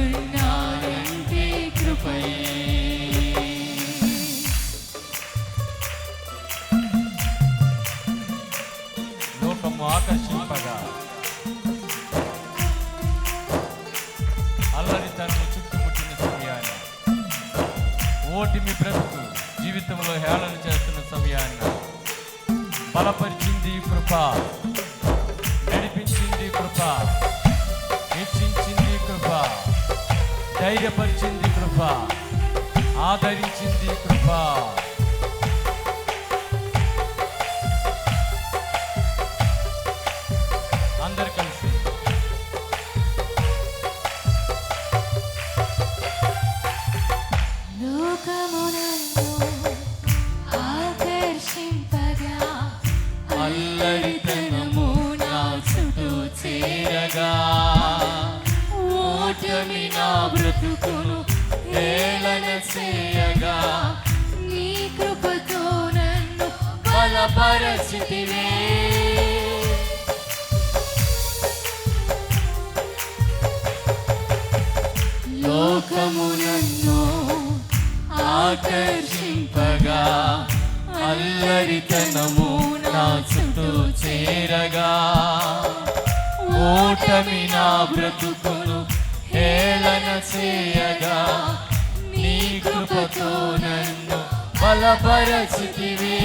బ్రతికియున్నానంటే కృపయే. లోకము ఆకర్షింపగా అల్లరితనము చుట్టుముట్టిన సమయాన్ని, ఓటిమి బ్రతుకు జీవితంలో హేళన చేస్తున్న సమయాన్ని బలపరిచింది కృప, నడిపించింది కృప, హెచ్చించింది కృప, ధైర్యపరిచింది కృప, ఆదరించింది కృప. అందరు కలిసి లోకమునన్ను ఆకర్షింపగా అల్లరితనము నా చుట్టూ చేరగా, ఓటమి నా బ్రతుకును హేళన చేయగా, నీ కృపతో నన్ను బలపరచితివే. లోకము నన్ను ఆకర్షింపగా అల్లరితనము నా చుట్టూ చేరగా, ఓటమి నా బ్రతుకును హేళన చేయగా, నీ కృపతో నన్ను బలపరచితివే.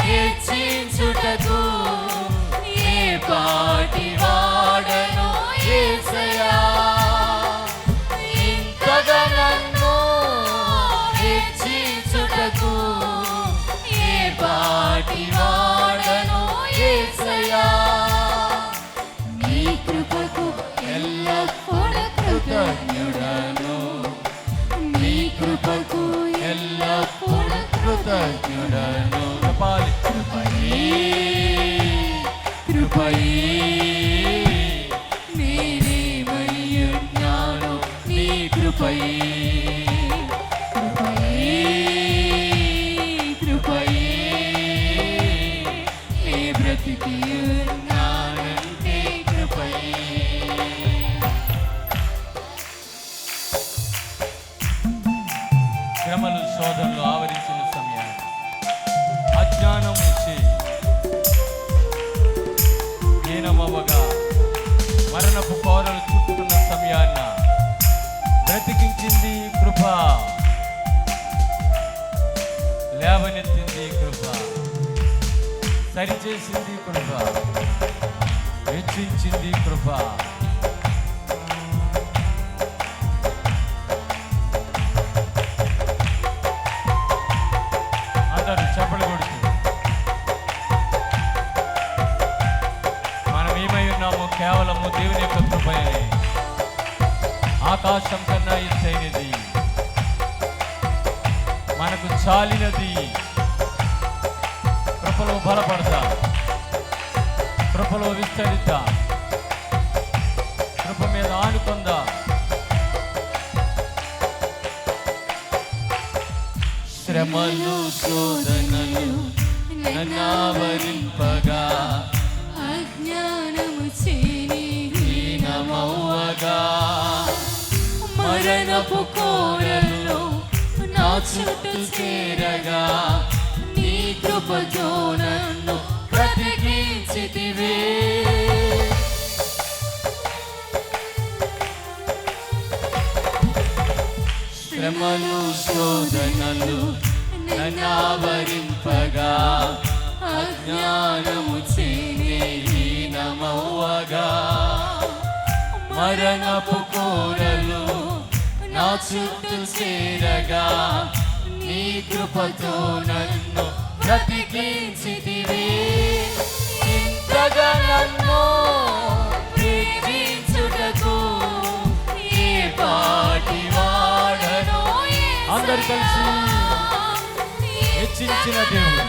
హెచ్చించుటకు ఏ పాటి వాడను యేసయ్యా, ఇంతగా నన్ను హెచ్చించుటకు ఏ పాటి వాడను యేసయ్యా, నీ కృపకు ఎల్లప్పుడూ కృతజ్ఞుడను, నీ కృపకు ఎల్లప్పుడూ కృతజ్ఞుడను. కృపయే కృపయే నేనేమయ్యున్నాను నీ కృపయే, కృపయే కృపయే నే బ్రతికియున్నానంటే కృపయే. శ్రమలు శోధనలు ఆవరించిన సమయాన్ని, అజ్ఞానం వచ్చి హీనమవ్వగా మరణపు కోరలు చుట్టుకున్న సమయాన్న బ్రతికించింది కృప, లేవనెత్తింది కృప, సరిచేసింది కృప, హెచ్చించింది కృప. అందరూ చప్పలు కొడుతూ మనం ఏమై ఉన్నామో కేవలము దేవుని యొక్క కృపయే. ఆకాశం కన్నా ఎత్తైనది, మనకు చాలినది. కృపలో బలపడతా, కృపలో విస్తరిద్దా, కృప మీద ఆనుకుందా. శ్రమలు శోధనలు నన్నావరింపగా, అజ్ఞానము చేని హీనమవ్వగా, మరణపు కోరల్లో నా చుట్టూ చేరగా, నీ కృపతో నన్ను బ్రతికించితివే. శ్రమలు శోధనలు నన్నావరింపగా, అజ్ఞానము చేనే హీనమవ్వగా, మరణపు కోరలు నా చుట్టూ చేరగా, నీ కృపతో నన్ను బ్రతికించితివే. ఇంతగా నన్ను ప్రేమించుటకు ఏ పాటి వాడను అందరు కలిసి హెచ్చించిన దేవుడు,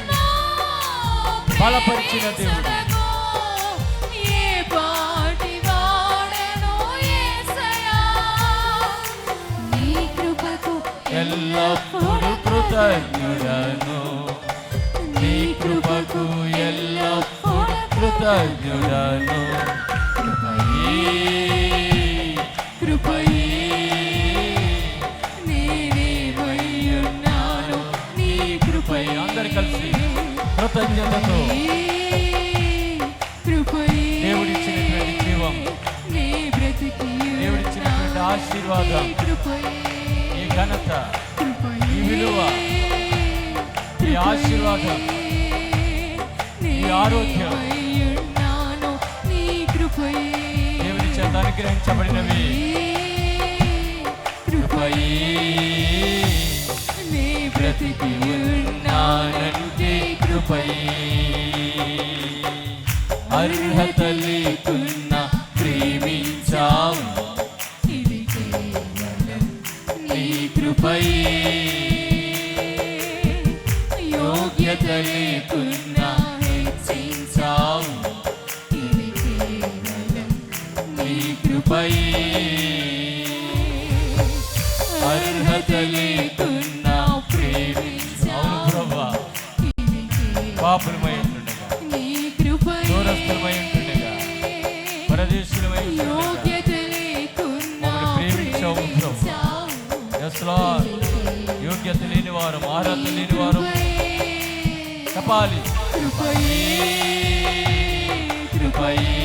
బలపరిచిన దేవుడు, ఏ పాటి వాడను యేసయ్యా, నీ కృపకు ఎల్లప్పుడూ కృతజ్ఞుడను, నీ కృపకు ఎల్లప్పుడూ కృతజ్ఞుడను. కృపయే నేనేమయ్యున్నాను నీ కృపయే. అందరు కలిసి కృతజ్ఞతతో కృపయే దేవుడిచ్చినటువంటి జీవం, నీ బ్రతికి దేవుడిచ్చినటువంటి ఆశీర్వాదం, కృపయే ఈ ఘనత, కృపయే ఈ విలువ, ఈ ఆశీర్వాదం, ఈ ఆరోగ్యం నేనేమయ్యున్నాను నీ కృపయే. దేవుడి చేత అనుగ్రహించబడినవి. కృపయే నీ బ్రతికి ఉన్నానంటే కృపయే. అర్హత లేకున్నా ప్రేమించావు, ఇది కేవలం నీ కృపయే. యోగ్యత లేకున్నా హెచ్చించావు, ఇది కేవలం నీ కృపయే. అర్హత లేకున్నా ప్రేమించావు. ప్రభువా, ఇది కేవలం పాపులమై ఉంటుండగా, నీ కృపయే. దూరస్థులమై ఉంటుండగా, పరదేశులమై ఉంటుండగా, యోగ్యత లేకున్నా మమ్మల్ని ప్రేమించావు ప్రభు. ప్రేమించావు. Yes, Lord. యోగ్యత లేని వారు, అర్హత లేని వారు చెప్పాలి. కృపయే కృపయే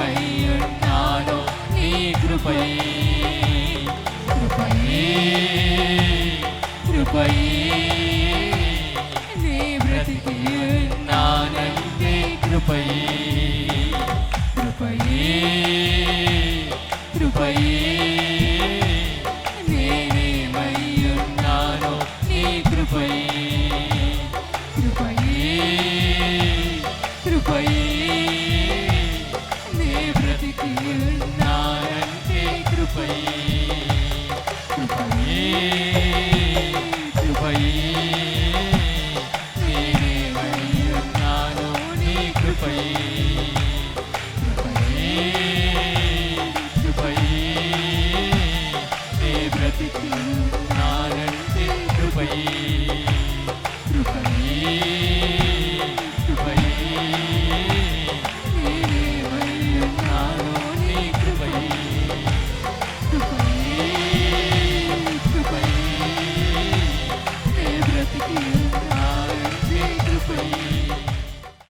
నేనేమయ్యున్నాను నీ కృపయే. కృపయే కృపయే నీ బ్రతికి నానంటే కృపయే. కృపయే కృపయే నేనేమయ్యున్నాను నీ కృపయే. కృపయే కృపయే నీ బ్రతికి నానంటే కృపయే. కృపయే కృపయే నేనేమయ్యున్నాను నీ కృపయే. కృపయే కృపయే నీ బ్రతికి